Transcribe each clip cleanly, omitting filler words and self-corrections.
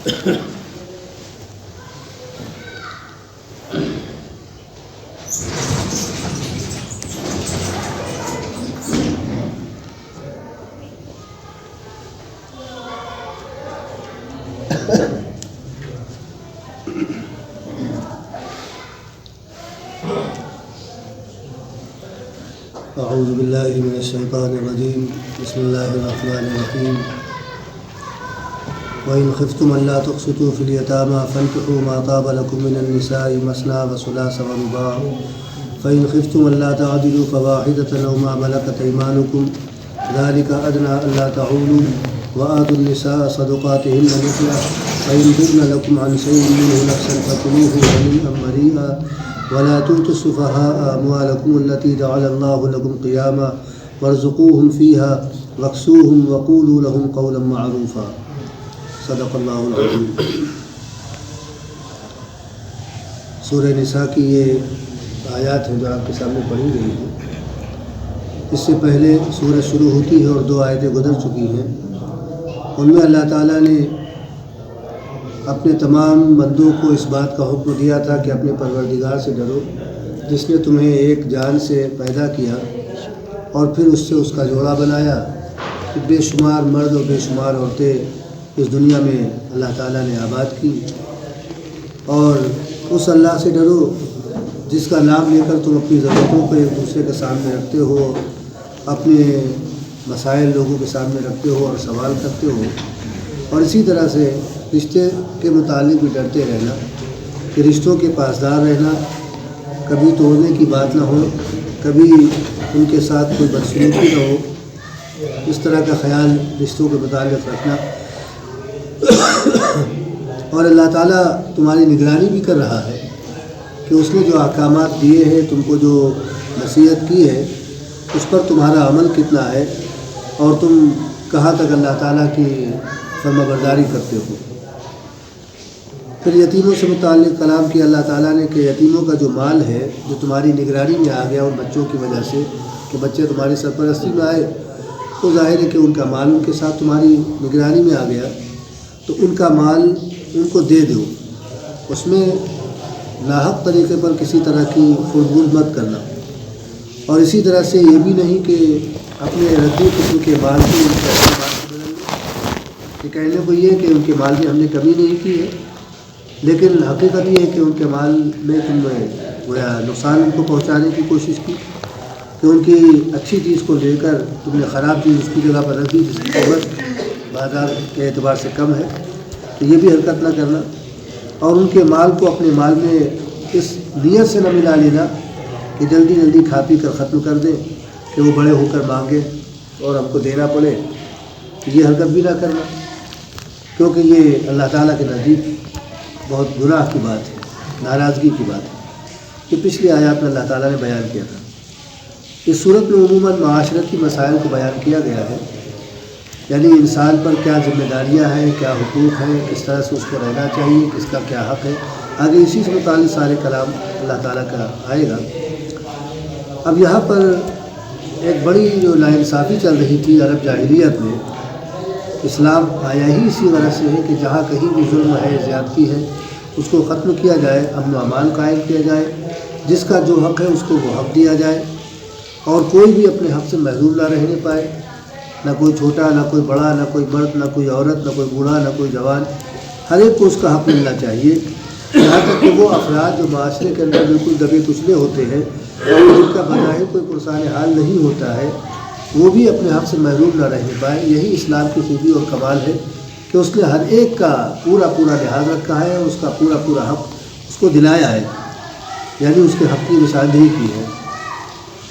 اعوذ باللہ من الشیطان الرجیم بسم اللہ الرحمن الرحیم وَإِنْ خِفْتُمْ أَلَّا تُقْسِطُوا فِي الْيَتَامَى فَانكِحُوا مَا طَابَ لَكُم مِّنَ النِّسَاءِ مَثْنَىٰ وَثُلَاثَ وَرُبَاعَ فَإِنْ خِفْتُمْ أَلَّا تَعْدِلُوا فَوَاحِدَةً أَوْ مَا مَلَكَتْ أَيْمَانُكُمْ ذَلِكَ أَدْنَىٰ أَلَّا تَعُولُوا وَآتُوا النِّسَاءَ صَدُقَاتِهِنَّ نِحْلَةً فَإِنْ طِبْنَ لَكُمْ عَنْ شَيْءٍ مِّنْهُ نَفْسًا فَكُلُوهُ هَنِيئًا مَرِيئًا وَلَا تُؤْتُوا السُّفَهَاءَ أَمْوَالَكُمُ الَّتِي جَعَلَ اللَّهُ لَكُمْ قِيَامًا وَارْزُقُوهُمْ فِيهَا وَاكْسُوهُمْ وَقُولُوا لَهُمْ قَوْلًا مَّعْرُوفًا صدق اللہ العظیم۔ سورہ نساء کی یہ آیات ہیں جو آپ کے سامنے پڑھی گئی ہیں۔ اس سے پہلے سورہ شروع ہوتی ہے اور 2 آیتیں گزر چکی ہیں۔ ان میں اللہ تعالیٰ نے اپنے تمام بندوں کو اس بات کا حکم دیا تھا کہ اپنے پروردگار سے ڈرو جس نے تمہیں ایک جان سے پیدا کیا اور پھر اس سے اس کا جوڑا بنایا، کہ بے شمار مرد اور بے شمار عورتیں اس دنیا میں اللہ تعالیٰ نے آباد کی، اور اس اللہ سے ڈرو جس کا نام لے کر تم اپنی ضرورتوں کو ایک دوسرے کے سامنے رکھتے ہو، اپنے مسائل لوگوں کے سامنے رکھتے ہو اور سوال کرتے ہو، اور اسی طرح سے رشتے کے متعلق بھی ڈرتے رہنا کہ رشتوں کے پاسدار رہنا، کبھی توڑنے کی بات نہ ہو، کبھی ان کے ساتھ کوئی بدسلوکی نہ ہو، اس طرح کا خیال رشتوں کے متعلق رکھنا۔ اور اللہ تعالیٰ تمہاری نگرانی بھی کر رہا ہے کہ اس نے جو احکامات دیے ہیں، تم کو جو نصیحت کی ہے، اس پر تمہارا عمل کتنا ہے اور تم کہاں تک اللہ تعالیٰ کی فرمانبرداری کرتے ہو۔ پھر یتیموں سے متعلق کلام کیا اللہ تعالیٰ نے کہ یتیموں کا جو مال ہے جو تمہاری نگرانی میں آ گیا ان بچوں کی وجہ سے، کہ بچے تمہاری سرپرستی میں آئے، تو ظاہر ہے کہ ان کا مال ان کے ساتھ تمہاری نگرانی میں آ گیا، تو ان کا مال ان کو دے دو، اس میں ناحق طریقے پر کسی طرح کی فضول مت کرنا، اور اسی طرح سے یہ بھی نہیں کہ اپنے ردی قسم کے مال کو ان کے اپنے مال سے بدل دو، کہ کہنے کو یہ کہ ان کے مال میں ہم نے کمی نہیں کی ہے، لیکن حقیقت یہ ہے کہ ان کے مال میں تم نے گویا نقصان ان کو پہنچانے کی کوشش کی، کہ ان کی اچھی چیز کو لے کر تم نے خراب چیز اس کی جگہ پر رکھ دی جس کی قیمت بازار کے اعتبار سے کم ہے، تو یہ بھی حرکت نہ کرنا، اور ان کے مال کو اپنے مال میں اس نیت سے نہ ملا لینا کہ جلدی جلدی کھا پی کر ختم کر دیں کہ وہ بڑے ہو کر مانگیں اور ہم کو دینا پڑے، یہ حرکت بھی نہ کرنا، کیونکہ یہ اللہ تعالیٰ کے نزدیک بہت گناہ کی بات ہے، ناراضگی کی بات ہے۔ یہ پچھلی آیات میں اللہ تعالیٰ نے بیان کیا تھا۔ اس صورت میں عموماً معاشرت کی مسائل کو بیان کیا گیا ہے، یعنی انسان پر کیا ذمہ داریاں ہیں، کیا حقوق ہیں، کس طرح سے اس کو رہنا چاہیے، کس کا کیا حق ہے، آگے اسی سے متعلق سارے کلام اللہ تعالیٰ کا آئے گا۔ اب یہاں پر ایک بڑی جو ناانصافی چل رہی تھی عرب جاہلیت میں، اسلام آیا ہی اسی غرض سے ہے کہ جہاں کہیں بھی ظلم ہے، زیادتی ہے، اس کو ختم کیا جائے، امن و امان قائم کیا جائے، جس کا جو حق ہے اس کو وہ حق دیا جائے، اور کوئی بھی اپنے حق سے محروم نہ رہنے پائے، نہ کوئی چھوٹا، نہ کوئی بڑا، نہ کوئی مرد، نہ کوئی عورت، نہ کوئی بوڑھا، نہ کوئی جوان، ہر ایک کو اس کا حق ملنا چاہیے، یہاں تک کہ وہ افراد جو معاشرے کے اندر بالکل دبے کچلے ہوتے ہیں اور جن کا بظاہر کوئی پرسان حال نہیں ہوتا ہے، وہ بھی اپنے حق سے محروم نہ رہنے پائے۔ یہی اسلام کی خوبی اور کمال ہے کہ اس نے ہر ایک کا پورا لحاظ رکھا ہے اور اس کا پورا حق اس کو دلایا ہے، یعنی اس کے حق کی نشاندہی کی ہے۔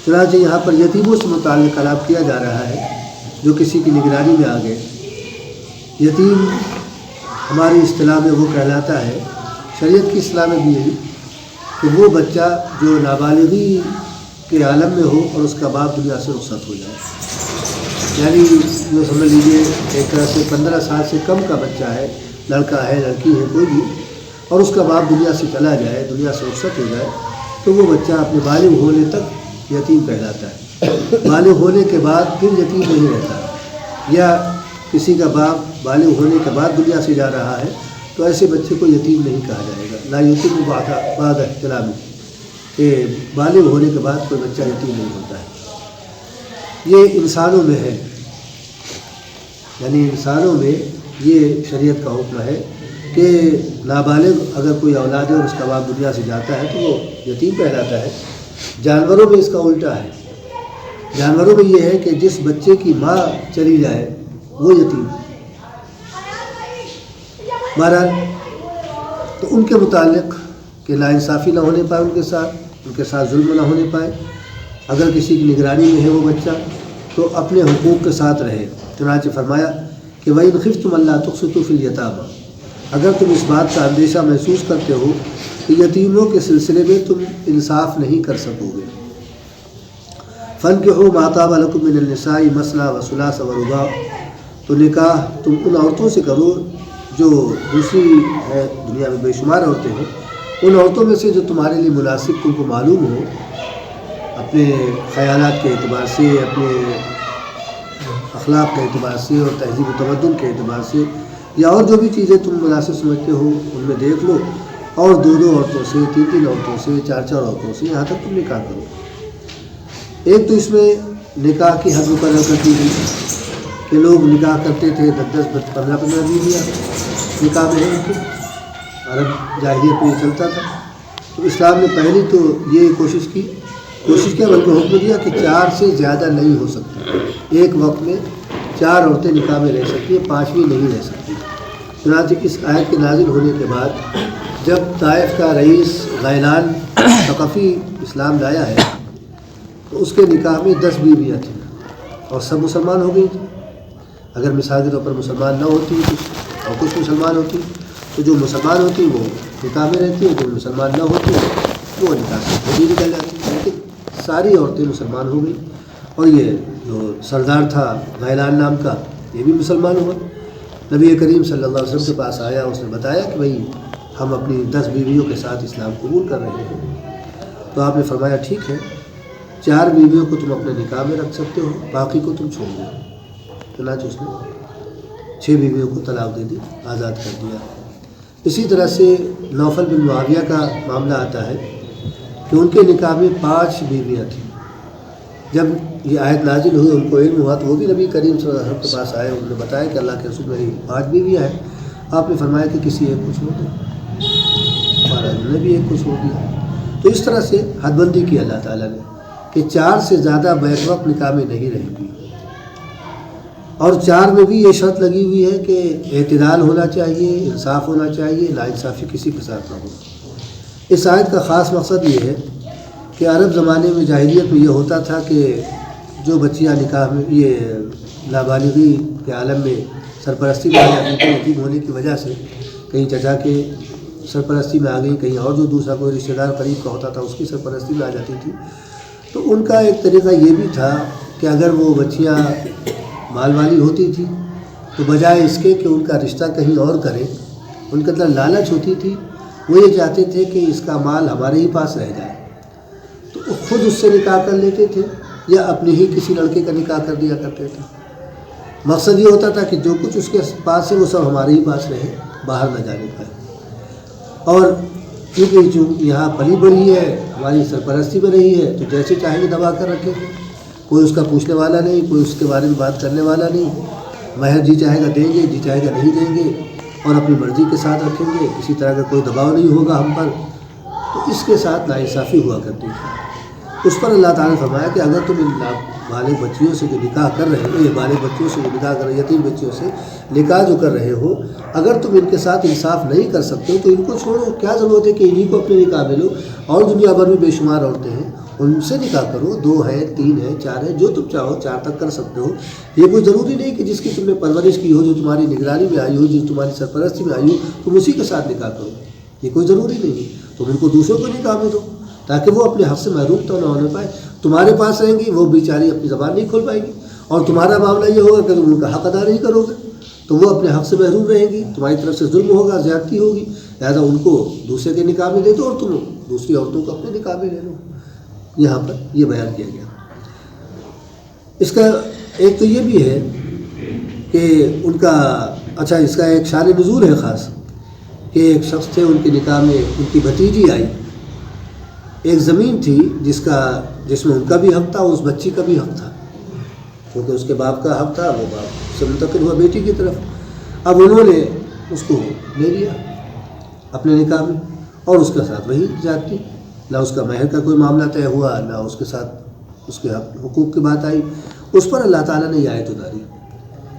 چنانچہ یہاں پر یتیموں سے متعلق کلام کیا جا رہا ہے جو کسی کی نگرانی میں آ گئے۔ یتیم ہماری اصطلاح میں وہ کہلاتا ہے، شریعت کی اصطلاح میں بھی یہی، کہ وہ بچہ جو نابالغی کے عالم میں ہو اور اس کا باپ دنیا سے رخصت ہو جائے، یعنی یہ سمجھ لیجیے ایک طرح سے 15 سال سے کم کا بچہ ہے، لڑکا ہے، لڑکی ہے، کوئی بھی، اور اس کا باپ دنیا سے چلا جائے، دنیا سے رخصت ہو جائے، تو وہ بچہ اپنے بالغ ہونے تک یتیم کہلاتا ہے۔ بالغ ہونے کے بعد پھر یتیم نہیں رہتا، یا کسی کا باپ بالغ ہونے کے بعد دنیا سے جا رہا ہے تو ایسے بچے کو یتیم نہیں کہا جائے گا. لا یتیم بعد احتلام، کہ بالغ ہونے کے بعد کوئی بچہ یتیم نہیں ہوتا ہے. یہ انسانوں میں ہے، یعنی انسانوں میں یہ شریعت کا حکم ہے کہ نابالغ اگر کوئی اولاد ہے اور اس کا باپ دنیا سے جاتا ہے تو وہ یتیم کہلاتا ہے. جانوروں میں اس کا الٹا ہے. جانوروں میں یہ ہے کہ جس بچے کی ماں چلی جائے وہ یتیم. بہرحال تو ان کے متعلق کہ ناانصافی نہ ہونے پائے ان کے ساتھ ظلم نہ ہونے پائے. اگر کسی کی نگرانی میں ہے وہ بچہ تو اپنے حقوق کے ساتھ رہے. چنانچہ فرمایا کہ وَإِنْ خِفْتُمْ أَلَّا تُقْسِطُوا فِي الْيَتَامَىٰ، اگر تم اس بات کا اندیشہ محسوس کرتے ہو کہ یتیموں کے سلسلے میں تم انصاف نہیں کر سکو گے، فَانْكِحُوا مَا طَابَ لَكُم مِّنَ النِّسَاءِ مَثْنَىٰ وَثُلَاثَ وَرُبَاعَ، تو نکاح تم ان عورتوں سے کرو جو دوسری ہے دنیا میں بے شمار عورتیں ہیں، ان عورتوں میں سے جو تمہارے لیے مناسب تم کو معلوم ہو، اپنے خیالات کے اعتبار سے، اپنے اخلاق کے اعتبار سے اور تہذیب و تمدن کے اعتبار سے، یا اور جو بھی چیزیں تم مناسب سمجھتے ہو ان میں دیکھ لو، اور 2 عورتوں سے، 3 عورتوں سے، 4 عورتوں سے، یہاں تک تم نکاح کرو. ایک تو اس میں نکاح کی حد مقرر کر دی گئی کہ لوگ نکاح کرتے تھے 10 15 بیویاں نکاح میں ہیں. عرب جاہلیت میں یہ چلتا تھا. تو اسلام نے پہلی تو یہ کوشش کیا بلکہ حکم دیا کہ 4 سے زیادہ نہیں ہو سکتی. ایک وقت میں 4 عورتیں نکاح میں رہ سکتی ہیں، 5ویں نہیں رہ سکتی. چنانچہ اس آیت کے نازل ہونے کے بعد جب طائف کا رئیس غیلان ثقفی اسلام لایا ہے تو اس کے نکاح میں 10 بیویاں تھیں اور سب مسلمان ہو گئی تھیں. اگر مثال کے طور پر مسلمان نہ ہوتی اور کچھ مسلمان ہوتی تو جو مسلمان ہوتی وہ نکاح میں رہتی ہیں، جو مسلمان نہ ہوتی وہ نکاح سے خود ہی نکل جاتی. لیکن ساری عورتیں مسلمان ہو گئی. اور یہ جو سردار تھا غیلان نام کا یہ بھی مسلمان ہوا. نبی کریم صلی اللہ علیہ وسلم کے پاس آیا، اس نے بتایا کہ بھئی ہم اپنی 10 بیویوں کے ساتھ اسلام قبول کر رہے ہیں. تو آپ نے فرمایا ٹھیک ہے، 4 بیویوں کو تم اپنے نکاح میں رکھ سکتے ہو، باقی کو تم چھوڑ دو. چنانچہ اس نے 6 بیویوں کو طلاق دے دی، آزاد کر دیا. اسی طرح سے نوفل بن معاویہ کا معاملہ آتا ہے کہ ان کے نکاح میں 5 بیویاں تھیں. جب یہ آیت نازل ہوئی ان کو علم ہوا تو وہ بھی نبی کریم صلی اللہ علیہ وسلم کے پاس آئے. انہوں نے بتایا کہ اللہ کے رسول میری 5 بیویاں ہیں. آپ نے فرمایا کہ کسی ایک کو چھوڑ دو. انہوں نے بھی ایک کو چھوڑ دیا. تو اس طرح سے حد بندی کی اللہ تعالیٰ نے کہ 4 سے زیادہ بیک وقت نکاح میں نہیں رہیں گی. اور 4 میں بھی یہ شرط لگی ہوئی ہے کہ اعتدال ہونا چاہیے، انصاف ہونا چاہیے، ناانصافی کسی کے ساتھ نہ ہو. اس آیت کا خاص مقصد یہ ہے کہ عرب زمانے میں جاہلیت میں یہ ہوتا تھا کہ جو بچیاں نکاح میں یہ نابالغی کے عالم میں سرپرستی میں آ جاتی تھی، یتیم ہونے کی وجہ سے کہیں چچا کے سرپرستی میں آ گئی، کہیں اور جو دوسرا کوئی رشتہ دار قریب کا ہوتا تھا اس کی سرپرستی میں آ جاتی تھی. تو ان کا ایک طریقہ یہ بھی تھا کہ اگر وہ بچیاں مال والی ہوتی تھی تو بجائے اس کے کہ ان کا رشتہ کہیں اور کریں، ان کے اندر لالچ ہوتی تھی. وہ یہ چاہتے تھے کہ اس کا مال ہمارے ہی پاس رہ جائے، تو وہ خود اس سے نکاح کر لیتے تھے یا اپنے ہی کسی لڑکے کا نکاح کر دیا کرتے تھے. مقصد یہ ہوتا تھا کہ جو کچھ اس کے پاس ہے وہ سب ہمارے ہی پاس رہے، باہر نہ جانے پائے. اور کیونکہ جو یہاں پلی بڑھی ہے، ہماری سرپرستی میں رہی ہے، تو جیسے چاہیں گے دبا کر رکھیں گے. کوئی اس کا پوچھنے والا نہیں، کوئی اس کے بارے میں بات کرنے والا نہیں. مہر جی چاہے گا دیں گے، جی چاہے گا نہیں دیں گے، اور اپنی مرضی کے ساتھ رکھیں گے. کسی طرح کا کوئی دباؤ نہیں ہوگا ہم پر. تو اس کے ساتھ ناانصافی ہوا کرتی تھی. اس پر اللہ تعالیٰ نے فرمایا کہ اگر تم ان بالغ بچیوں سے جو نکاح کر رہے ہو، یہ بالغ بچیوں سے جو نکاح کر رہے، یتیم بچیوں سے نکاح جو کر رہے ہو، اگر تم ان کے ساتھ انصاف نہیں کر سکتے ہو تو ان کو چھوڑو. کیا ضرورت ہے کہ انہیں کو اپنے نکاح میں لو؟ اور دنیا بھر میں بے شمار عورتیں ہیں، ان سے نکاح کرو. 2 ہیں، 3 ہیں، 4 ہیں، جو تم چاہو 4 تک کر سکتے ہو. یہ کوئی ضروری نہیں کہ جس کی تم نے پرورش کی ہو، جو تمہاری نگرانی میں آئی ہو، جو تمہاری سرپرستی میں آئی ہو، تم اسی کے ساتھ نکاح کرو. یہ کوئی ضروری نہیں. تم ان کو دوسروں کو نکاح میں دو تاکہ وہ اپنے حق سے محروم تو نہ ہونے پائے. تمہارے پاس رہیں گی، وہ بیچاری اپنی زبان نہیں کھول پائے گی، اور تمہارا معاملہ یہ ہوگا کہ تم ان کا حق ادا نہیں کرو گے تو وہ اپنے حق سے محروم رہیں گی. تمہاری طرف سے ظلم ہوگا، زیادتی ہوگی. لہٰذا ان کو دوسرے کے نکاح میں دے دو اور تم دوسری عورتوں کو اپنے نکاح میں لے لو. یہاں پر یہ بیان کیا گیا. اس کا ایک تو یہ بھی ہے کہ ان کا اس کا ایک شان نزول ہے خاص کہ ایک شخص تھے، ان کے نکاح میں ان کی بھتیجی آئی، ایک زمین تھی جس میں ان کا بھی حق تھا اور اس بچی کا بھی حق تھا، کیونکہ اس کے باپ کا حق تھا، وہ باپ سے منتقل ہوا بیٹی کی طرف۔ اب انہوں نے اس کو لے لیا اپنے نکاح میں، اور اس کے ساتھ وہی زیادتی، نہ اس کا مہر کا کوئی معاملہ طے ہوا، نہ اس کے ساتھ اس کے حقوق کی بات آئی۔ اس پر اللہ تعالیٰ نے یہ آیت اتاری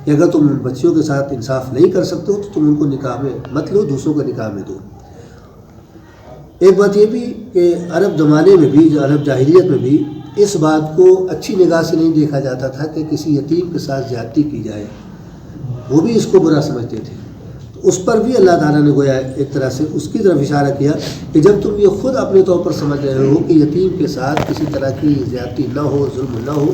کہ اگر تم ان بچیوں کے ساتھ انصاف نہیں کر سکتے ہو تو تم ان کو نکاح میں مت لو، دوسروں کا نکاح میں دو۔ ایک بات یہ بھی کہ عرب زمانے میں بھی، جو عرب جاہلیت میں بھی، اس بات کو اچھی نگاہ سے نہیں دیکھا جاتا تھا کہ کسی یتیم کے ساتھ زیادتی کی جائے، وہ بھی اس کو برا سمجھتے تھے۔ تو اس پر بھی اللہ تعالیٰ نے گویا ایک طرح سے اس کی طرف اشارہ کیا کہ جب تم یہ خود اپنے طور پر سمجھ رہے ہو کہ یتیم کے ساتھ کسی طرح کی زیادتی نہ ہو، ظلم نہ ہو،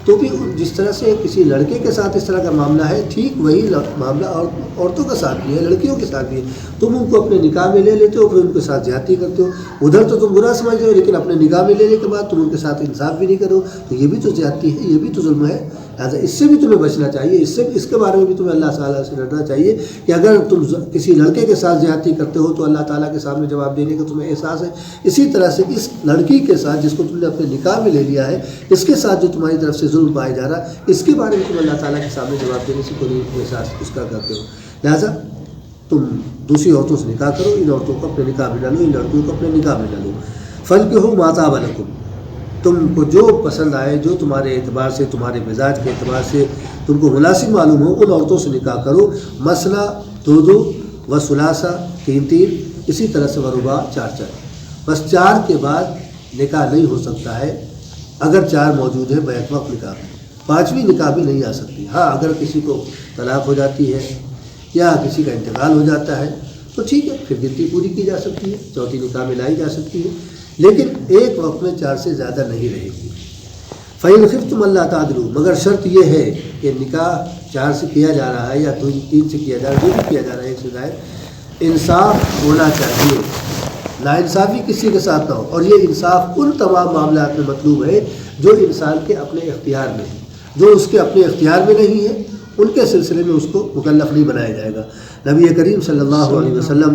تو بھی جس طرح سے کسی لڑکے کے ساتھ اس طرح کا معاملہ ہے، ٹھیک وہی معاملہ عورتوں کے ساتھ بھی ہے، لڑکیوں کے ساتھ بھی ہے۔ تم ان کو اپنے نکاح میں لے لیتے ہو، پھر ان کے ساتھ زیادتی کرتے ہو، ادھر تو تم برا سمجھتے ہو، لیکن اپنے نکاح میں لینے کے بعد تم ان کے ساتھ انصاف بھی نہیں کرو، تو یہ بھی تو زیادتی ہے، یہ بھی تو ظلم ہے۔ لہٰذا اس سے بھی تمہیں بچنا چاہیے، اس کے بارے میں بھی تمہیں اللہ تعالیٰ سے ڈرنا چاہیے کہ اگر تم کسی لڑکے کے ساتھ زیادتی کرتے ہو تو اللہ تعالیٰ کے سامنے جواب دینے کا تمہیں احساس ہے۔ اسی طرح سے اس لڑکی کے ساتھ جس کو تم نے اپنے نکاح میں لے لیا ہے، اس کے ساتھ جو تمہاری طرف سے ظلم پایا جا رہا ہے، اس کے بارے میں تم اللہ تعالیٰ کے سامنے جواب دینے سے کوئی احساس اس کا کرتے ہو۔ لہٰذا تم دوسری عورتوں سے نکاح کرو، ان عورتوں کو اپنے نکاح میں ڈالو، ان لڑکیوں کو اپنے نکاح میں ڈالو۔ فَانكِحُوا مَا طَابَ لَكُمْ، تم کو جو پسند آئے، جو تمہارے اعتبار سے، تمہارے مزاج کے اعتبار سے تم کو مناسب معلوم ہو، ان عورتوں سے نکاح کرو۔ مثلا 2 و ثلاثہ 3، اسی طرح سے ورباع 4۔ بس 4 کے بعد نکاح نہیں ہو سکتا ہے، اگر 4 موجود ہے بیک وقت نکاح، 5ویں نکاح بھی نہیں آ سکتی۔ ہاں اگر کسی کو طلاق ہو جاتی ہے یا کسی کا انتقال ہو جاتا ہے تو ٹھیک ہے، پھر گنتی پوری کی جا سکتی ہے، 4تھی نکاح میں لائی جا سکتی ہے، لیکن ایک وقت میں 4 سے زیادہ نہیں رہے گی۔ فَإِنْ خِفْتُمْ أَلَّا تَعْدِلُوا، مگر شرط یہ ہے کہ نکاح 4 سے کیا جا رہا ہے یا 3 سے کیا جا رہا ہے، جو بھی کیا جا رہا ہے، ایک سے زائد انصاف ہونا چاہیے، ناانصافی کسی کے ساتھ نہ ہو۔ اور یہ انصاف ان تمام معاملات میں مطلوب ہے جو انسان کے اپنے اختیار میں ہے، جو اس کے اپنے اختیار میں نہیں ہے ان کے سلسلے میں اس کو مکلف نہیں بنایا جائے گا۔ نبی کریم صلی اللہ علیہ وسلم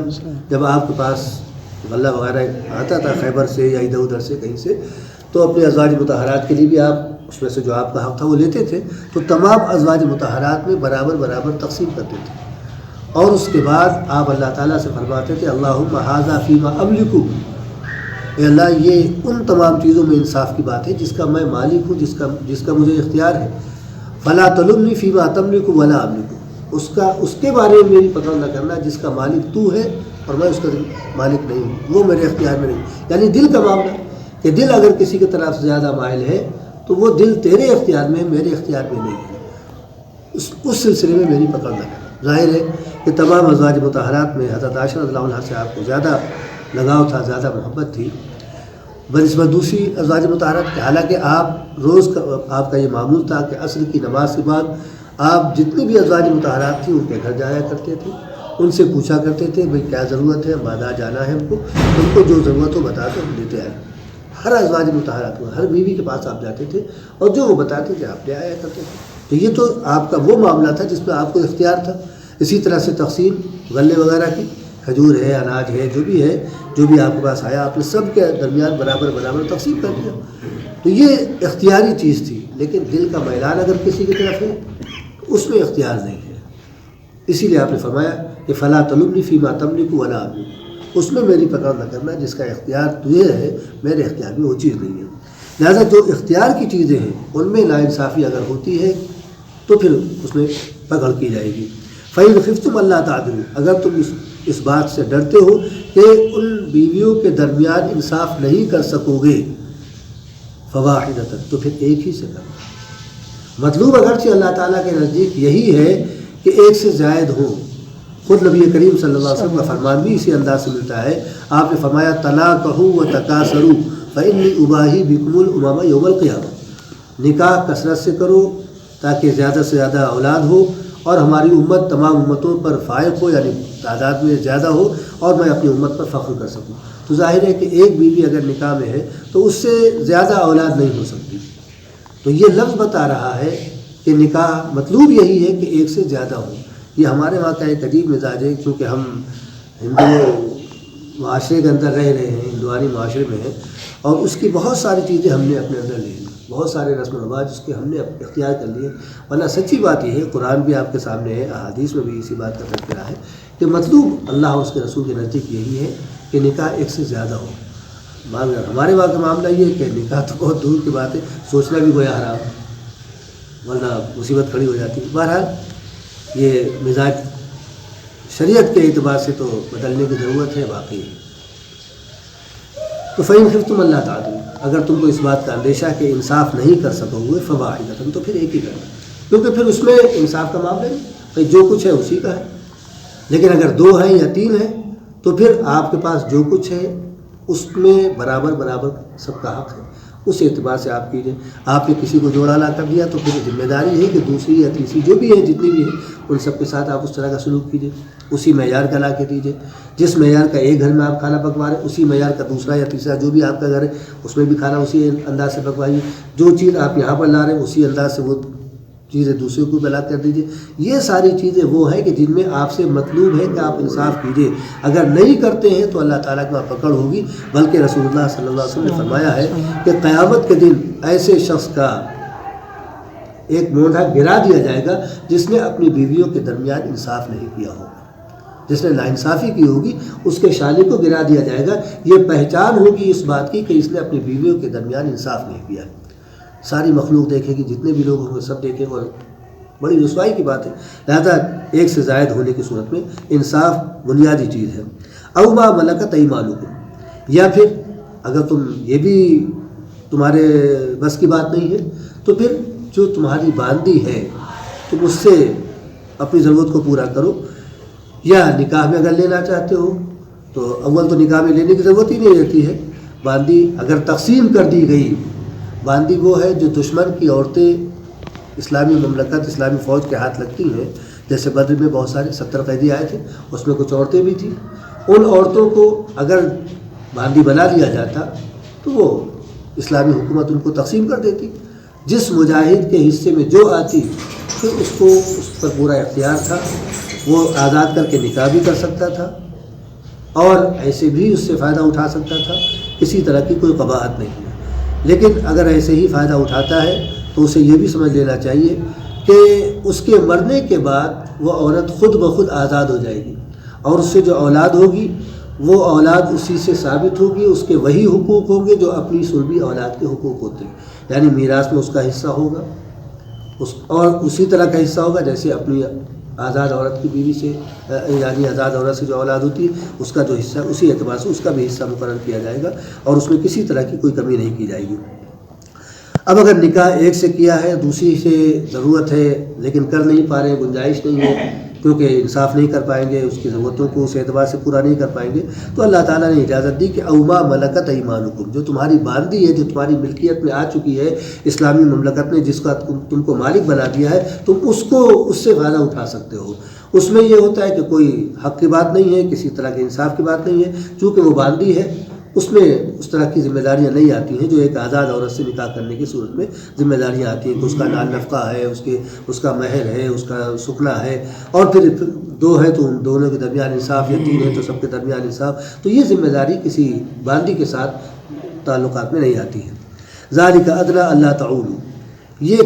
جب آپ کے پاس غلہ وغیرہ آتا تھا خیبر سے یا ادھر ادھر سے کہیں سے، تو اپنے ازواج مطہرات کے لیے بھی آپ اس میں سے جو آپ کا حق تھا وہ لیتے تھے، تو تمام ازواج مطہرات میں برابر برابر تقسیم کرتے تھے۔ اور اس کے بعد آپ اللہ تعالیٰ سے فرماتے تھے اللہم ھذا فیما املک، اے اللہ یہ ان تمام چیزوں میں انصاف کی بات ہے جس کا میں مالک ہوں، جس کا مجھے اختیار ہے۔ فلا تلمنی فیما تملک ولا املک، اس کے بارے میں میری پکڑ نہ کرنا جس کا مالک تو ہے اور میں اس کا مالک نہیں ہوں، وہ میرے اختیار میں نہیں۔ یعنی دل کا معاملہ کہ دل اگر کسی کی طرف زیادہ مائل ہے تو وہ دل تیرے اختیار میں ہے، میرے اختیار میں نہیں ہے، اس سلسلے میں میری پکڑ نہ کرنا۔ ظاہر ہے کہ تمام ازواج مطہرات میں حضرت عائشہ رضی اللہ عنہا سے آپ کو زیادہ لگاؤ تھا، زیادہ محبت تھی بنسبت دوسری ازواج مطہرات کے۔ حالانکہ آپ کا یہ معمول تھا کہ عصر کی نماز کے بعد آپ جتنی بھی ازواج مطہرات تھیں ان کے گھر جایا کرتے تھے، ان سے پوچھا کرتے تھے بھئی کیا ضرورت ہے، بازار جانا ہے ہم کو، ان کو جو ضرورت ہو بتا دو ہم دیتے آئے۔ ہر ازواج مطہرات کو، ہر بیوی کے پاس آپ جاتے تھے اور جو وہ بتاتے تھے آپ لے آیا کرتے تھے۔ تو یہ تو آپ کا وہ معاملہ تھا جس میں آپ کو اختیار تھا۔ اسی طرح سے تقسیم غلے وغیرہ کی، کھجور ہے، اناج ہے، جو بھی ہے، جو بھی آپ کے پاس آیا آپ نے سب کے درمیان برابر برابر تقسیم کر دیا۔ تو یہ اختیاری چیز تھی، لیکن دل کا میلان اگر کسی کی طرف ہے تو اس میں اختیار نہیں ہے۔ اسی لیے آپ نے فرمایا کہ فلا تلمنی فیما تملک ولا املک، اس میں میری پکڑ نہ کرنا جس کا اختیار تجھے ہے، میرے اختیار میں وہ چیز نہیں ہے۔ لہذا جو اختیار کی چیزیں ہیں ان میں ناانصافی اگر ہوتی ہے تو پھر اس میں پکڑ کی جائے گی۔ فَإِنْ خِفْتُمْ أَلَّا تَعْدِلُوا، اگر تم اس بات سے ڈرتے ہو کہ ان بیویوں کے درمیان انصاف نہیں کر سکو گے، فَوَاحِدَةً، تو پھر ایک ہی سے کرو۔ مطلوب اگرچہ اللہ تعالیٰ کے نزدیک یہی ہے کہ ایک سے زائد ہوں۔ خود نبی کریم صلی اللہ علیہ وسلم کا فرمان بھی اسی انداز سے ملتا ہے۔ آپ نے فرمایا تناکحوا وتکاثروا فإنی اباہی بکم الامم یوم القیامہ، نکاح کثرت سے کرو تاکہ زیادہ سے زیادہ اولاد ہو اور ہماری امت تمام امتوں پر فائق ہو، یعنی تعداد میں زیادہ ہو اور میں اپنی امت پر فخر کر سکوں۔ تو ظاہر ہے کہ ایک بیوی اگر نکاح میں ہے تو اس سے زیادہ اولاد نہیں ہو سکتی۔ تو یہ لفظ بتا رہا ہے کہ نکاح مطلوب یہی ہے کہ ایک سے زیادہ ہو۔ یہ ہمارے وہاں کا ایک عجیب مزاج ہے، کیونکہ ہم ہندو معاشرے کے اندر رہ رہے ہیں، ہندوانی معاشرے میں ہیں، اور اس کی بہت ساری چیزیں ہم نے اپنے اندر لے لی، بہت سارے رسم و رواج اس کے ہم نے اختیار کر لیے. ورنہ سچی بات یہ ہے، قرآن بھی آپ کے سامنے ہے، احادیث میں بھی اسی بات کا تذکرہ ہے کہ مطلوب اللہ اور اس کے رسول کے نزدیک یہی ہے کہ نکاح ایک سے زیادہ ہو. ہمارے وہاں کا معاملہ یہ ہے کہ نکاح تو بہت دور کی بات ہے، سوچنا بھی گویا حرام، ورنہ مصیبت کھڑی ہو جاتی ہے. بہرحال یہ مزاج شریعت کے اعتبار سے تو بدلنے کی ضرورت ہے واقعی. تو فَإِنْ خِفْتُمْ أَلَّا تَعْدِلُوا، اگر تم کو اس بات کا اندیشہ کہ انصاف نہیں کر سکو گے، فَوَاحِدَةً، تو پھر ایک ہی کرنا، کیونکہ پھر اس میں انصاف کا معاملہ نہیں، بھائی جو کچھ ہے اسی کا ہے. لیکن اگر 2 ہیں یا 3 ہیں تو پھر آپ کے پاس جو کچھ ہے اس میں برابر برابر سب کا حق ہے. اس اعتبار سے آپ کیجیے. آپ نے کسی کو جوڑا لا کر دیا تو پھر ذمہ داری ہے کہ دوسری یا تیسری جو بھی ہے، جتنی بھی ہے، ان سب کے ساتھ آپ اس طرح کا سلوک کیجیے، اسی معیار کا لا کے دیجیے. جس معیار کا ایک گھر میں آپ کھانا پکوا رہے ہیں، اسی معیار کا دوسرا یا تیسرا جو بھی آپ کا گھر ہے اس میں بھی کھانا اسی انداز سے پکوائیے. جو چیز آپ یہاں پر لا رہے ہیں اسی انداز سے وہ چیزیں دوسرے کو بلا کر دیجیے. یہ ساری چیزیں وہ ہیں کہ جن میں آپ سے مطلوب ہے کہ آپ انصاف کیجیے. اگر نہیں کرتے ہیں تو اللہ تعالیٰ کی وہاں پکڑ ہوگی. بلکہ رسول اللہ صلی اللہ علیہ وسلم نے فرمایا ہے کہ قیامت کے دن ایسے شخص کا ایک مونڈھا گرا دیا جائے گا جس نے اپنی بیویوں کے درمیان انصاف نہیں کیا ہوگا. جس نے ناانصافی کی ہوگی اس کے شالی کو گرا دیا جائے گا. یہ پہچان ہوگی اس بات کی کہ اس نے اپنی بیویوں کے درمیان انصاف نہیں کیا. ساری مخلوق دیکھے گی، جتنے بھی لوگ ہوں گے سب دیکھیں گے، اور بڑی رسوائی کی بات ہے. لہذا ایک سے زائد ہونے کی صورت میں انصاف بنیادی چیز ہے. او ما ملکت ایمانکم، یا پھر اگر تم یہ بھی تمہارے بس کی بات نہیں ہے تو پھر جو تمہاری باندی ہے تم اس سے اپنی ضرورت کو پورا کرو. یا نکاح میں اگر لینا چاہتے ہو تو اول تو نکاح میں لینے کی ضرورت ہی نہیں رہتی ہے. باندی اگر تقسیم کر دی گئی، باندی وہ ہے جو دشمن کی عورتیں اسلامی مملکت اسلامی فوج کے ہاتھ لگتی ہیں. جیسے بدر میں بہت سارے 70 قیدی آئے تھے، اس میں کچھ عورتیں بھی تھیں. ان عورتوں کو اگر باندی بنا لیا جاتا تو وہ اسلامی حکومت ان کو تقسیم کر دیتی. جس مجاہد کے حصے میں جو آتی پھر اس کو اس پر پورا اختیار تھا، وہ آزاد کر کے نکاح بھی کر سکتا تھا اور ایسے بھی اس سے فائدہ اٹھا سکتا تھا. کسی طرح کی کوئی قباحت نہیں ہے. لیکن اگر ایسے ہی فائدہ اٹھاتا ہے تو اسے یہ بھی سمجھ لینا چاہیے کہ اس کے مرنے کے بعد وہ عورت خود بخود آزاد ہو جائے گی، اور اس سے جو اولاد ہوگی وہ اولاد اسی سے ثابت ہوگی. اس کے وہی حقوق ہوں گے جو اپنی سلبی اولاد کے حقوق ہوتے ہیں، یعنی میراث میں اس کا حصہ ہوگا اور اسی طرح کا حصہ ہوگا جیسے اپنی آزاد عورت کی بیوی سے، یعنی آزاد عورت سے جو اولاد ہوتی ہے اس کا جو حصہ اسی اعتبار سے اس کا بھی حصہ مقرر کیا جائے گا اور اس میں کسی طرح کی کوئی کمی نہیں کی جائے گی. اب اگر نکاح ایک سے کیا ہے، دوسری سے ضرورت ہے لیکن کر نہیں پا رہے ہیں، گنجائش نہیں ہے کیونکہ انصاف نہیں کر پائیں گے، اس کی ضرورتوں کو اس اعتبار سے پورا نہیں کر پائیں گے، تو اللہ تعالیٰ نے اجازت دی کہ او ما ملکت ایمانکم، جو تمہاری باندی ہے، جو تمہاری ملکیت میں آ چکی ہے اسلامی مملکت نے، جس کا تم کو مالک بنا دیا ہے، تم اس سے فائدہ اٹھا سکتے ہو. اس میں یہ ہوتا ہے کہ کوئی حق کی بات نہیں ہے، کسی طرح کے انصاف کی بات نہیں ہے. چونکہ وہ باندی ہے اس میں اس طرح کی ذمہ داریاں نہیں آتی ہیں جو ایک آزاد عورت سے نکاح کرنے کی صورت میں ذمہ داریاں آتی ہیں کہ اس کا نان نفقہ ہے، اس کا مہر ہے، اس کا سکنا ہے، اور پھر 2 ہے تو ان دونوں کے درمیان انصاف، یا 3 ہے تو سب کے درمیان انصاف. تو یہ ذمہ داری کسی باندی کے ساتھ تعلقات میں نہیں آتی ہے. ذالک ادنی الا تعولوا، یہ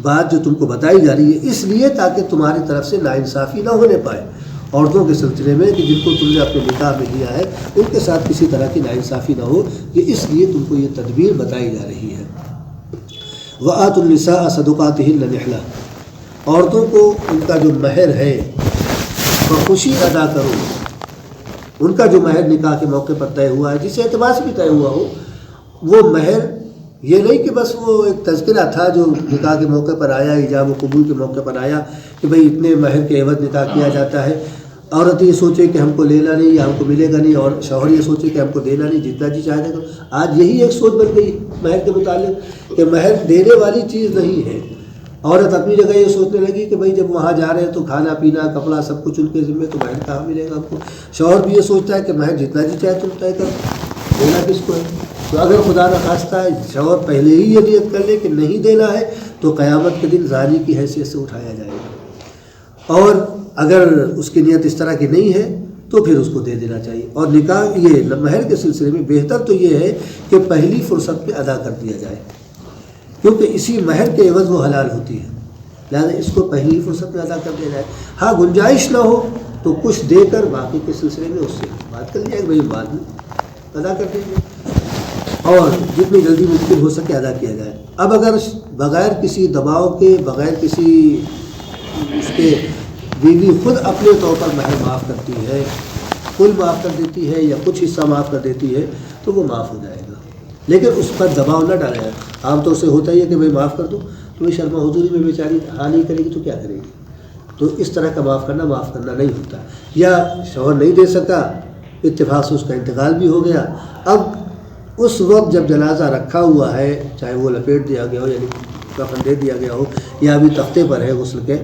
بات جو تم کو بتائی جا رہی ہے اس لیے تاکہ تمہاری طرف سے ناانصافی نہ ہونے پائے عورتوں کے سلسلے میں، کہ جن کو تم نے اپنے نکاح میں لیا ہے ان کے ساتھ کسی طرح کی ناانصافی نہ ہو. یہ اس لیے تم کو یہ تدبیر بتائی جا رہی ہے. وآتوا النساء صدقاتهن نحلہ، عورتوں کو ان کا جو مہر ہے بخوشی ادا کرو. ان کا جو مہر نکاح کے موقع پر طے ہوا ہے، جس اعتبار سے بھی طے ہوا ہو، وہ مہر یہ نہیں کہ بس وہ ایک تذکرہ تھا جو نکاح کے موقع پر آیا، ایجاب و قبول کے موقع پر آیا کہ بھئی اتنے مہر کے عوض نکاح کیا جاتا ہے. عورت یہ سوچے کہ ہم کو لینا نہیں یا ہم کو ملے گا نہیں، اور شوہر یہ سوچے کہ ہم کو دینا نہیں، جتنا جی چاہے گا. آج یہی ایک سوچ بن گئی مہر کے متعلق کہ مہر دینے والی چیز نہیں ہے. عورت اپنی جگہ یہ سوچنے لگی کہ بھئی جب وہاں جا رہے ہیں تو کھانا پینا کپڑا سب کچھ ان کے ذمہ، تو مہر کہاں ملے گا ہم کو. شوہر بھی یہ سوچتا ہے کہ مہر جتنا جی چاہے تم طے کر، دینا کس کو ہے. تو اگر خدا نہ خواستہ ہے شوہر پہلے ہی یہ نیت کر لے کہ نہیں دینا ہے تو قیامت کے دن زانی کی حیثیت سے اٹھایا جائے گا. اور اگر اس کی نیت اس طرح کی نہیں ہے تو پھر اس کو دے دینا چاہیے. اور نکاح یہ مہر کے سلسلے میں بہتر تو یہ ہے کہ پہلی فرصت میں ادا کر دیا جائے، کیونکہ اسی مہر کے عوض وہ حلال ہوتی ہے، لہٰذا اس کو پہلی فرصت میں ادا کر دیا جائے. ہاں گنجائش نہ ہو تو کچھ دے کر باقی کے سلسلے میں اس سے بات کر لیا کہ بھائی بعد میں ادا کر دیں گے، اور جتنی جلدی ممکن ہو سکے ادا کیا جائے. اب اگر بغیر کسی دباؤ کے، بغیر کسی اس کے بیوی خود اپنے طور پر مہر معاف کرتی ہے، کل معاف کر دیتی ہے یا کچھ حصہ معاف کر دیتی ہے تو وہ معاف ہو جائے گا، لیکن اس پر دباؤ نہ ڈالا جائے. عام طور سے ہوتا ہی ہے کہ بھائی معاف کر دو، تو یہ شرما حضوری میں بیچاری ہاں نہیں کرے گی تو کیا کرے گی. تو اس طرح کا معاف کرنا نہیں ہوتا. یا شوہر نہیں دے سکا، اتفاق سے اس کا انتقال بھی ہو گیا، اب اس وقت جب جنازہ رکھا ہوا ہے، چاہے وہ لپیٹ دیا گیا ہو یعنی کفن دے دیا گیا ہو یا ابھی تختے پر ہے غسل کے،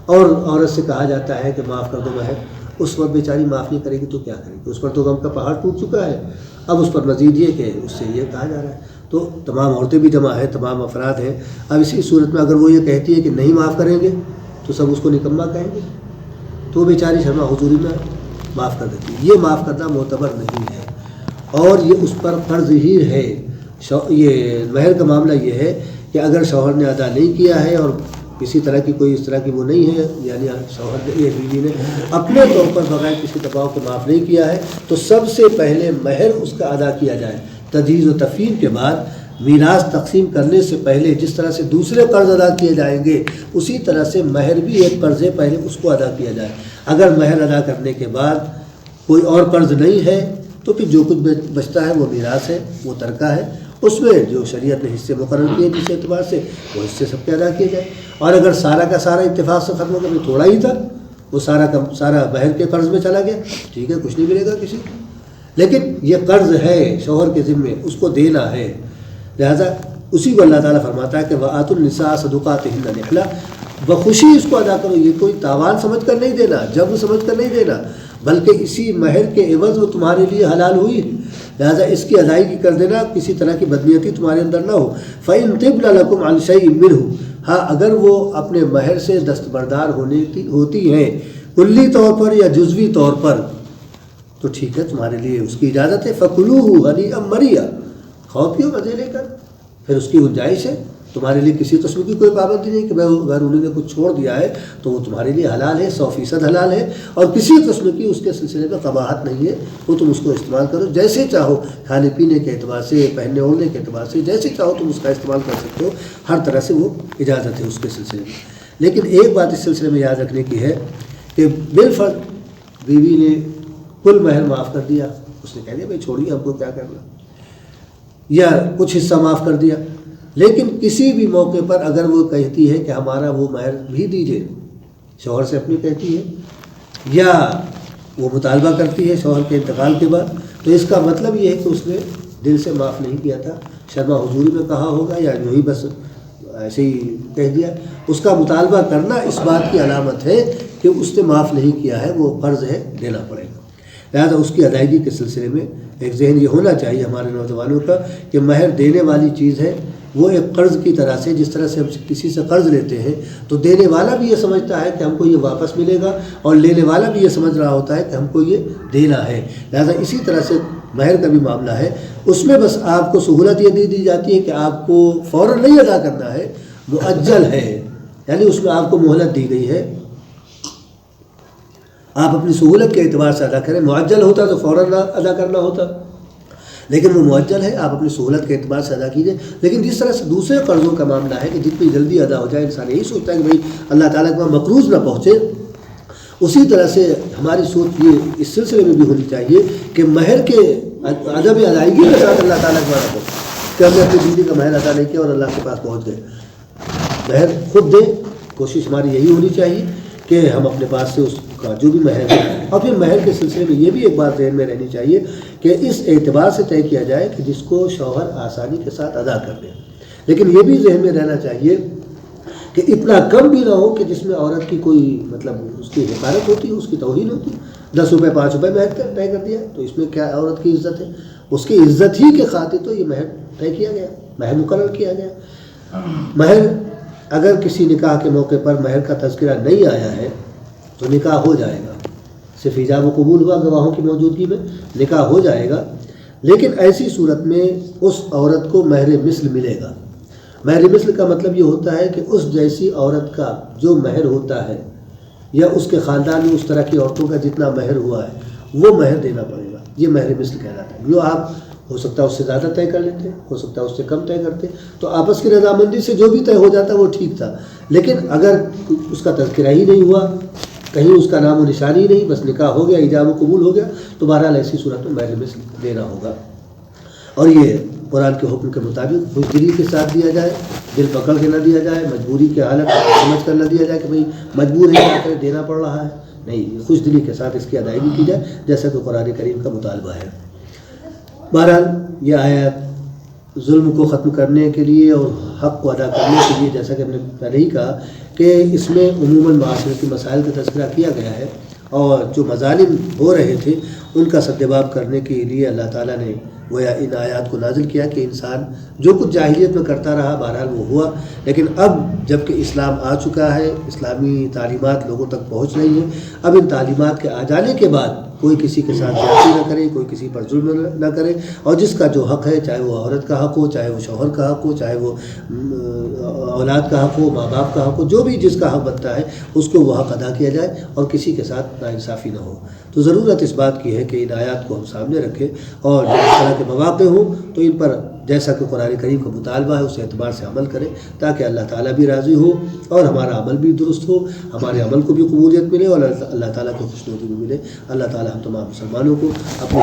اور عورت سے کہا جاتا ہے کہ معاف کر دو مہر، اس وقت بیچاری معاف نہیں کرے گی تو کیا کرے گی. اس پر تو غم کا پہاڑ ٹوٹ چکا ہے. اب اس پر مزید یہ کہ اس سے یہ کہا جا رہا ہے. تو تمام عورتیں بھی جمع ہیں، تمام افراد ہیں. اب اسی صورت میں اگر وہ یہ کہتی ہے کہ نہیں معاف کریں گے تو سب اس کو نکما کہیں گے، تو بیچاری شرما حضوری میں معاف کر دیتی ہے. یہ معاف کرنا معتبر نہیں ہے، اور یہ اس پر قرض ہی ہے. یہ مہر کا معاملہ یہ ہے کہ اگر شوہر نے ادا نہیں کیا ہے اور کسی طرح کی کوئی اس طرح کی وہ نہیں ہے، یعنی شوہر نے یا بیوی نے اپنے طور پر بغیر کسی دباؤ کے معاف نہیں کیا ہے، تو سب سے پہلے مہر اس کا ادا کیا جائے. تجہیز و تفہیم کے بعد میراث تقسیم کرنے سے پہلے جس طرح سے دوسرے قرض ادا کیے جائیں گے، اسی طرح سے مہر بھی ایک قرض ہے، پہلے اس کو ادا کیا جائے. اگر مہر ادا کرنے کے بعد کوئی اور قرض نہیں ہے تو پھر جو کچھ بچتا ہے وہ میراث ہے، وہ ترکہ ہے. اس میں جو شریعت نے حصے مقرر کیے جس اعتبار سے وہ حصے سب کے ادا کیے جائے. اور اگر سارا کا سارا اتفاق سے ختم ہو گیا، تھوڑا ہی تھا، وہ سارا کا سارا مہر کے قرض میں چلا گیا، ٹھیک ہے، کچھ نہیں ملے گا کسی کو، لیکن یہ قرض ہے شوہر کے ذمے، اس کو دینا ہے. لہذا اسی کو اللہ تعالیٰ فرماتا ہے کہ وَآتُوا النِّسَاءَ صَدُقَاتِهِنَّ نِحْلَةً، بخوشی اس کو ادا کرو. یہ کوئی تاوان سمجھ کر نہیں دینا، جبر سمجھ کر نہیں دینا، بلکہ اسی مہر کے عوض وہ تمہارے لیے حلال ہوئی، لہذا اس کی ادائیگی کر دینا، کسی طرح کی بدنیتی تمہارے اندر نہ ہو. فَإِن طِبْنَ لَكُمْ عَنْ شَيْءٍ مِّنْهُ، ہاں اگر وہ اپنے مہر سے دستبردار ہوتی ہیں کلی طور پر یا جزوی طور پر، تو ٹھیک ہے، تمہارے لیے اس کی اجازت ہے. فَكُلُوهُ هَنِيئًا مَرِيئًا، کھاؤ پیو مزے لے کر، پھر اس کی گنجائش ہے. تمہارے لیے کسی قسم کی کوئی پابندی نہیں کہ بھائی اگر انہوں نے کچھ چھوڑ دیا ہے تو وہ تمہارے لیے حلال ہے، 100% حلال ہے، اور کسی قسم کی اس کے سلسلے میں قباحت نہیں ہے. وہ تم اس کو استعمال کرو جیسے چاہو، کھانے پینے کے اعتبار سے، پہننے اوڑھنے کے اعتبار سے، جیسے چاہو تم اس کا استعمال کر سکتے ہو. ہر طرح سے وہ اجازت ہے اس کے سلسلے میں. لیکن ایک بات اس سلسلے میں یاد رکھنے کی ہے کہ بالفرض بیوی نے کل مہر معاف کر دیا، اس نے کہہ دیا بھائی چھوڑیے ہم کو کیا کرنا، یا کچھ حصہ معاف کر دیا، لیکن کسی بھی موقع پر اگر وہ کہتی ہے کہ ہمارا وہ مہر بھی دیجیے، شوہر سے اپنی کہتی ہے، یا وہ مطالبہ کرتی ہے شوہر کے انتقال کے بعد، تو اس کا مطلب یہ ہے کہ اس نے دل سے معاف نہیں کیا تھا، شرما حضوری میں کہا ہوگا یا جو ہی بس ایسے ہی کہہ دیا. اس کا مطالبہ کرنا اس بات کی علامت ہے کہ اس نے معاف نہیں کیا ہے، وہ قرض ہے، دینا پڑے گا. لہٰذا اس کی ادائیگی کے سلسلے میں ایک ذہن یہ ہونا چاہیے ہمارے نوجوانوں کا کہ مہر دینے والی چیز ہے، وہ ایک قرض کی طرح سے، جس طرح سے ہم کسی سے قرض لیتے ہیں تو دینے والا بھی یہ سمجھتا ہے کہ ہم کو یہ واپس ملے گا، اور لینے والا بھی یہ سمجھ رہا ہوتا ہے کہ ہم کو یہ دینا ہے. لہذا اسی طرح سے مہر کا بھی معاملہ ہے. اس میں بس آپ کو سہولت یہ دی جاتی ہے کہ آپ کو فوراً نہیں ادا کرنا ہے، مؤجل ہے، یعنی اس میں آپ کو مہلت دی گئی ہے، آپ اپنی سہولت کے اعتبار سے ادا کریں. معجل ہوتا تو فوراً ادا کرنا ہوتا، لیکن وہ معجل ہے، آپ اپنی سہولت کے اعتبار سے ادا کیجیے. لیکن جس طرح سے دوسرے قرضوں کا معاملہ ہے کہ جتنی جلدی ادا ہو جائے، انسان یہی سوچتا ہے کہ بھائی اللہ تعالیٰ کے وہاں مقروض نہ پہنچے. اسی طرح سے ہماری سوچ یہ اس سلسلے میں بھی ہونی چاہیے کہ مہر کے عدم ادائیگی کے ساتھ اللہ تعالیٰ کے وہاں پہنچے، کہ ہم نے اپنی بیوی کا مہر ادا نہیں کیا اور اللہ کے پاس پہنچ گئے. مہر خود دیں، کوشش ہماری یہی ہونی چاہیے کہ ہم اپنے پاس سے اس کا جو بھی مہر ہے. اور پھر مہر کے سلسلے میں یہ بھی ایک بات ذہن میں رہنی چاہیے کہ اس اعتبار سے طے کیا جائے کہ جس کو شوہر آسانی کے ساتھ ادا کر دے. لیکن یہ بھی ذہن میں رہنا چاہیے کہ اتنا کم بھی نہ ہو کہ جس میں عورت کی کوئی مطلب اس کی حقارت ہوتی، اس کی توہین ہوتی. 10 روپے 5 روپے مہر طے کر دیا تو اس میں کیا عورت کی عزت ہے؟ اس کی عزت ہی کے خاطر تو یہ مہر طے کیا گیا، مہر مقرر کیا گیا. مہر اگر کسی نکاح کے موقع پر مہر کا تذکرہ نہیں آیا ہے تو نکاح ہو جائے گا، صرف ایجاب و قبول ہوا گواہوں کی موجودگی میں، نکاح ہو جائے گا، لیکن ایسی صورت میں اس عورت کو مہر مثل ملے گا۔ مہر مثل کا مطلب یہ ہوتا ہے کہ اس جیسی عورت کا جو مہر ہوتا ہے یا اس کے خاندان میں اس طرح کی عورتوں کا جتنا مہر ہوا ہے وہ مہر دینا پڑے گا، یہ مہر مثل کہلاتا ہے۔ جو آپ ہو سکتا ہے اس سے زیادہ طے کر لیتے، ہو سکتا ہے اس سے کم طے کرتے، تو آپس کی رضامندی سے جو بھی طے ہو جاتا وہ ٹھیک تھا، لیکن اگر اس کا تذکرہ ہی نہیں ہوا، کہیں اس کا نام و نشان ہی نہیں، بس نکاح ہو گیا، ایجاب و قبول ہو گیا، تو بہرحال ایسی صورت میں مہر مثل دینا ہوگا۔ اور یہ قرآن کے حکم کے مطابق خوش دلی کے ساتھ دیا جائے، دل پکڑ کے نہ دیا جائے، مجبوری کی حالت سمجھ کر نہ دیا جائے کہ بھئی مجبور ہے کیا کرے دینا پڑ رہا ہے، نہیں، خوش دلی کے ساتھ اس کی ادائیگی کی جائے جیسا کہ قرآن کریم کا مطالبہ ہے۔ بہرحال یہ آیات ظلم کو ختم کرنے کے لیے اور حق کو ادا کرنے کے لیے، جیسا کہ ہم نے پہلے ہی کہا کہ اس میں عموماً معاشرتی مسائل کا تذکرہ کیا گیا ہے، اور جو مظالم ہو رہے تھے ان کا سدباب کرنے کے لیے اللہ تعالیٰ نے گویا ان آیات کو نازل کیا کہ انسان جو کچھ جاہلیت میں کرتا رہا بہرحال وہ ہوا، لیکن اب جب کہ اسلام آ چکا ہے، اسلامی تعلیمات لوگوں تک پہنچ رہی ہیں، اب ان تعلیمات کے آ جانے کے بعد کوئی کسی کے ساتھ زیادتی نہ کرے، کوئی کسی پر ظلم نہ کرے، اور جس کا جو حق ہے، چاہے وہ عورت کا حق ہو، چاہے وہ شوہر کا حق ہو، چاہے وہ اولاد کا حق ہو، ماں باپ کا حق ہو، جو بھی جس کا حق بنتا ہے اس کو وہ حق ادا کیا جائے اور کسی کے ساتھ ناانصافی نہ ہو۔ تو ضرورت اس بات کی ہے کہ ان آیات کو ہم سامنے رکھیں، اور جب اس طرح کے مواقع ہوں تو ان پر جیسا کہ قرآن کریم کا مطالبہ ہے اس اعتبار سے عمل کریں، تاکہ اللہ تعالیٰ بھی راضی ہو اور ہمارا عمل بھی درست ہو، ہمارے عمل کو بھی قبولیت ملے اور اللہ تعالیٰ کی خوشنودی بھی ملے۔ اللہ تعالیٰ ہم تمام مسلمانوں کو اپنے